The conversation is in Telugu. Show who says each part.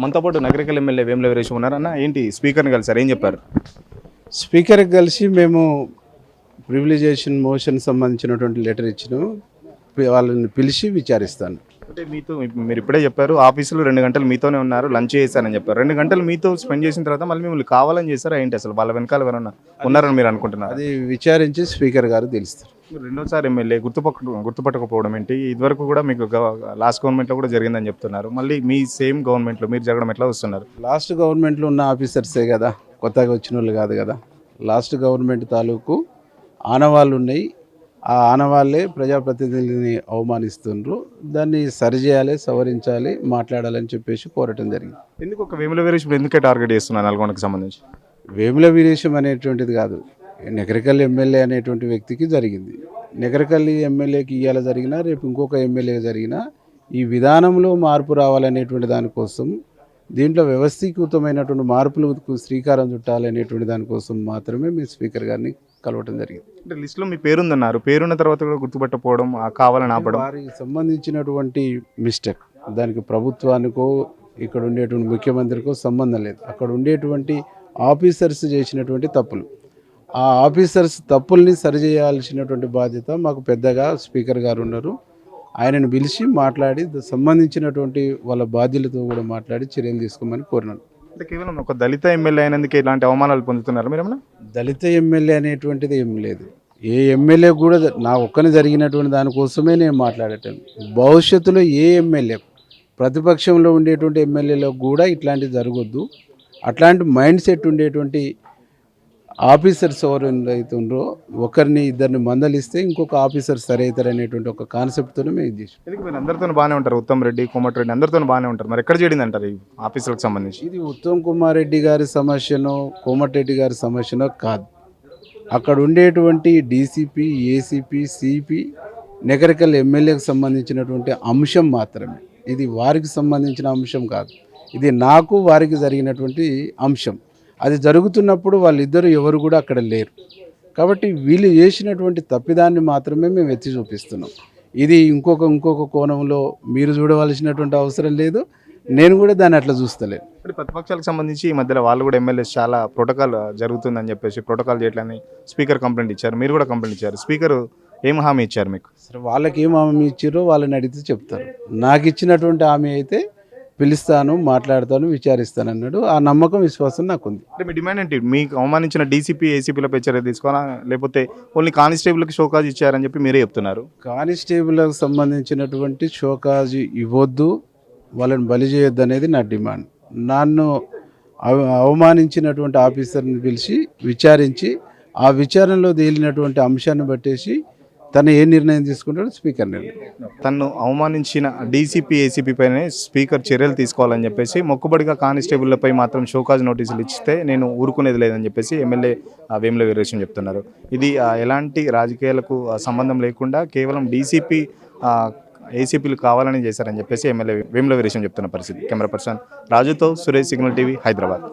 Speaker 1: మనతో పాటు నగరికల్ ఎమ్మెల్యే వేముల వీరేశం ఉన్నారన్న. ఏంటి స్పీకర్ని కలిసారు, ఏం చెప్పారు?
Speaker 2: స్పీకర్కి కలిసి మేము ప్రివిలేజేషన్ మోషన్ సంబంధించినటువంటి లెటర్ ఇచ్చినాము. వాళ్ళని పిలిచి విచారిస్తాను.
Speaker 1: అంటే మీతో మీరు ఇప్పుడే చెప్పారు ఆఫీసులో 2 గంటలు మీతోనే ఉన్నారు, లంచ్ చేశారని చెప్పారు. 2 గంటలు మీతో స్పెండ్ చేసిన తర్వాత మళ్ళీ మిమ్మల్ని కావాలని చేస్తారా ఏంటి? అసలు వాళ్ళ వెనకాల ఎవరన్నా ఉన్నారని మీరు అనుకుంటున్నారు?
Speaker 2: అది విచారించి స్పీకర్ గారు తెలుస్తారు.
Speaker 1: మీరు రెండోసారి ఎమ్మెల్యే గుర్తుపట్టకపోవడం ఏంటి? ఇదివరకు కూడా మీకు లాస్ట్ గవర్నమెంట్లో కూడా జరిగిందని చెప్తున్నారు. మళ్ళీ మీ సేమ్ గవర్నమెంట్లో మీరు జరగడం ఎట్లా వస్తున్నారు?
Speaker 2: లాస్ట్ గవర్నమెంట్లో ఉన్న ఆఫీసర్సే కదా, కొత్తగా వచ్చిన వాళ్ళు కాదు కదా. లాస్ట్ గవర్నమెంట్ తాలూకు ఆనవాళ్ళు ఉన్నాయి. ఆ ఆనవాళ్ళే ప్రజాప్రతినిధులని అవమానిస్తుండ్రు. దాన్ని సరిచేయాలి, సవరించాలి, మాట్లాడాలని చెప్పేసి కోరటం జరిగింది.
Speaker 1: ఎందుకు ఒక వేముల వీరేశం ఎందుకే టార్గెట్ చేస్తున్నారు నల్గొండకు సంబంధించి?
Speaker 2: వేముల వీరేశం అనేటువంటిది కాదు, నగరికల్ ఎమ్మెల్యే అనేటువంటి వ్యక్తికి జరిగింది. నగరికల్ ఎమ్మెల్యేకి ఇవాళ జరిగినా రేపు ఇంకొక ఎమ్మెల్యే జరిగినా ఈ విధానంలో మార్పు రావాలనేటువంటి దానికోసం, దీంట్లో వ్యవస్థీకృతమైనటువంటి మార్పులకు శ్రీకారం చుట్టాలనేటువంటి దానికోసం మాత్రమే మేము స్పీకర్ గారిని కలవటం జరిగింది.
Speaker 1: అంటే లిస్టులో మీ పేరుందన్నారు, పేరున్న తర్వాత కూడా గుర్తుపట్టకపోవడం, కావాలని ఆపడం
Speaker 2: వారికి సంబంధించినటువంటి మిస్టేక్. దానికి ప్రభుత్వానికో ఇక్కడ ఉండేటువంటి ముఖ్యమంత్రికో సంబంధం లేదు. అక్కడ ఉండేటువంటి ఆఫీసర్స్ చేసినటువంటి తప్పులు, ఆ ఆఫీసర్స్ తప్పుల్ని సరిచేయాల్సినటువంటి బాధ్యత మాకు పెద్దగా స్పీకర్ గారు ఉన్నారు. ఆయనను పిలిచి మాట్లాడి సంబంధించినటువంటి వాళ్ళ బాధ్యులతో కూడా మాట్లాడి చర్యలు తీసుకోమని కోరినాను.
Speaker 1: అంటే కేవలం ఒక దళిత ఎమ్మెల్యే అయినందుకు ఇలాంటి అవమానాలు పొందుతున్నారు మీరు ఏమన్నా?
Speaker 2: దళిత ఎమ్మెల్యే అనేటువంటిది ఏం లేదు. ఏ ఎమ్మెల్యే కూడా నా ఒక్కని జరిగినటువంటి దానికోసమే నేను మాట్లాడటం. భవిష్యత్తులో ఏ ఎమ్మెల్యే, ప్రతిపక్షంలో ఉండేటువంటి ఎమ్మెల్యేలకు కూడా ఇట్లాంటివి జరగొద్దు. అట్లాంటి మైండ్ సెట్ ఉండేటువంటి ఆఫీసర్స్ ఎవరు అవుతుండ్రో, ఒకరిని ఇద్దరిని మందలిస్తే ఇంకొక ఆఫీసర్ సరి అవుతారు అనేటువంటి ఒక కాన్సెప్ట్తోనే మేము ఇది చేసాం.
Speaker 1: ఎందుకు మీరు అందరితో బాగానే ఉంటారు, ఉత్తమ్ రెడ్డి, కోమటిరెడ్డి అందరితో బాగానే ఉంటారు, మరి ఎక్కడ చేయడింది అంటారు ఈ ఆఫీసులకు సంబంధించి?
Speaker 2: ఇది ఉత్తమ్ కుమార్ రెడ్డి గారి సమస్యనో కోమటిరెడ్డి గారి సమస్యనో కాదు. అక్కడ ఉండేటువంటి డీసీపీ, ఏసీపీ, సిపి, నగరికల్ ఎమ్మెల్యేకి సంబంధించినటువంటి అంశం మాత్రమే. ఇది వారికి సంబంధించిన అంశం కాదు. ఇది నాకు వారికి జరిగినటువంటి అంశం. అది జరుగుతున్నప్పుడు వాళ్ళిద్దరూ ఎవరు కూడా అక్కడ లేరు. కాబట్టి వీళ్ళు చేసినటువంటి తప్పిదాన్ని మాత్రమే మేము ఎత్తి చూపిస్తున్నాం. ఇది ఇంకొక కోణంలో మీరు చూడవలసినటువంటి అవసరం లేదు, నేను కూడా దాన్ని అట్లా చూస్తలేను.
Speaker 1: ఇప్పుడు ప్రతిపక్షాలకు సంబంధించి ఈ మధ్యలో వాళ్ళు కూడా ఎమ్మెల్యేస్ చాలా ప్రోటోకాల్ జరుగుతుందని చెప్పేసి ప్రోటోకాల్ చేయట్లని స్పీకర్ కంప్లైంట్ ఇచ్చారు, మీరు కూడా కంప్లైంట్ ఇచ్చారు. స్పీకర్ ఏం హామీ ఇచ్చారు మీకు?
Speaker 2: సరే, వాళ్ళకి ఏం హామీ ఇచ్చారో వాళ్ళని అడిగితే చెప్తారు. నాకు ఇచ్చినటువంటి హామీ అయితే పిలుస్తాను, మాట్లాడతాను, విచారిస్తాను అన్నాడు. ఆ నమ్మకం, విశ్వాసం నాకుంది.
Speaker 1: అంటే మీ డిమాండ్ ఏంటి? మీకు అవమానించిన డీసీపీ, ఏసీపీలపై చర్య తీసుకోవాలా, లేకపోతే ఓన్లీ కానిస్టేబుల్కి షోకాజ్ ఇచ్చారని చెప్పి మీరే చెప్తున్నారు?
Speaker 2: కానిస్టేబుల్కి సంబంధించినటువంటి షోకాజ్ ఇవ్వద్దు, వాళ్ళని బలి చేయొద్దు అనేది నా డిమాండ్. నన్ను అవమానించినటువంటి ఆఫీసర్ని పిలిచి విచారించి ఆ విచారణలో తేలినటువంటి అంశాన్ని బట్టేసి తను ఏ నిర్ణయం తీసుకుంటాడో స్పీకర్ నిర్ణయం.
Speaker 1: తను అవమానించిన డీసీపీ, ఏసీపీ పైనే స్పీకర్ చర్యలు తీసుకోవాలని చెప్పేసి, మొక్కుబడిగా కానిస్టేబుల్లపై మాత్రం షోకాజ్ నోటీసులు ఇస్తే నేను ఊరుకునేది లేదని చెప్పేసి ఎమ్మెల్యే వేముల వీరేశం చెప్తున్నారు. ఇది ఎలాంటి రాజకీయాలకు సంబంధం లేకుండా కేవలం డీసీపీ, ఏసీపీలు కావాలని చేశారని చెప్పేసి ఎమ్మెల్యే వేముల వీరేశం చెప్తున్న పరిస్థితి. కెమెరా పర్సన్ రాజుతో సురేష్, సిగ్నల్ టీవీ, హైదరాబాద్.